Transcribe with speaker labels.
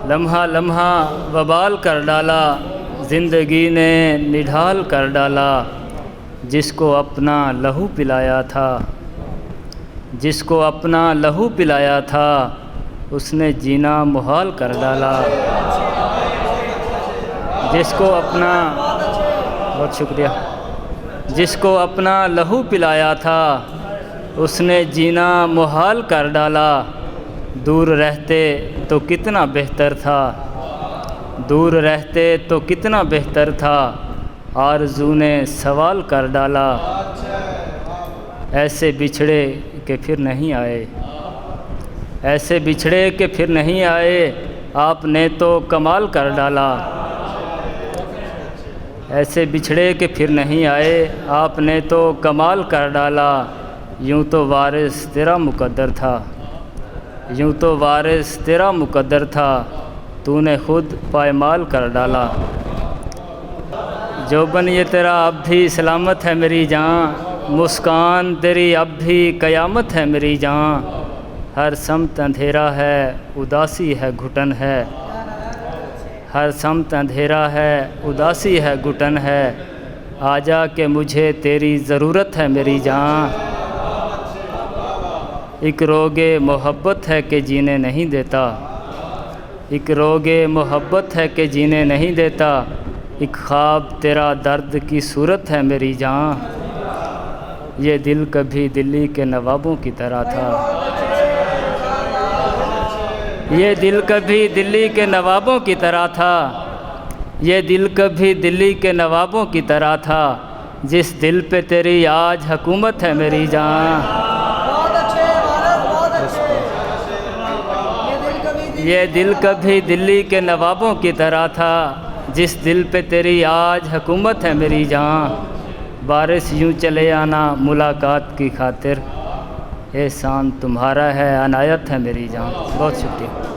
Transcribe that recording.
Speaker 1: لمحہ لمحہ وبال کر ڈالا، زندگی نے نڈھال کر ڈالا۔ جس کو اپنا لہو پلایا تھا، جس کو اپنا لہو پلایا تھا، اس نے جینا محال کر ڈالا۔ جس کو اپنا، بہت شکریہ، جس کو اپنا لہو پلایا تھا، اس نے جینا محال کر ڈالا۔ دور رہتے تو کتنا بہتر تھا، دور رہتے تو کتنا بہتر تھا، آرزو نے سوال کر ڈالا۔ ایسے بچھڑے کہ پھر نہیں آئے، ایسے بچھڑے کہ پھر نہیں آئے، آپ نے تو کمال کر ڈالا۔ ایسے بچھڑے کہ پھر نہیں آئے، آپ نے تو کمال کر ڈالا۔ یوں تو وارث تیرا مقدر تھا، یوں تو وارث تیرا مقدر تھا، تو نے خود پائمال کر ڈالا۔ جوبن یہ تیرا اب بھی سلامت ہے میری جان، مسکان تیری اب بھی قیامت ہے میری جان۔ ہر سمت اندھیرا ہے، اداسی ہے گھٹن ہے، ہر سمت اندھیرا ہے، اداسی ہے گھٹن ہے، آ جا کہ مجھے تیری ضرورت ہے میری جان۔ ایک روگ محبت ہے کہ جینے نہیں دیتا، ایک روگ محبت ہے کہ جینے نہیں دیتا، ایک خواب تیرا درد کی صورت ہے میری جان۔ یہ دل کبھی دلی کے نوابوں کی طرح تھا، یہ دل کبھی دلی کے نوابوں کی طرح تھا، یہ دل کبھی دلی کے نوابوں کی طرح تھا، جس دل پہ تیری آج حکومت ہے میری جان۔ یہ دل کبھی دلی کے نوابوں کی طرح تھا، جس دل پہ تیری آج حکومت ہے میری جان۔ بارش یوں چلے آنا ملاقات کی خاطر، احسان تمہارا ہے عنایت ہے میری جان۔ بہت شکریہ۔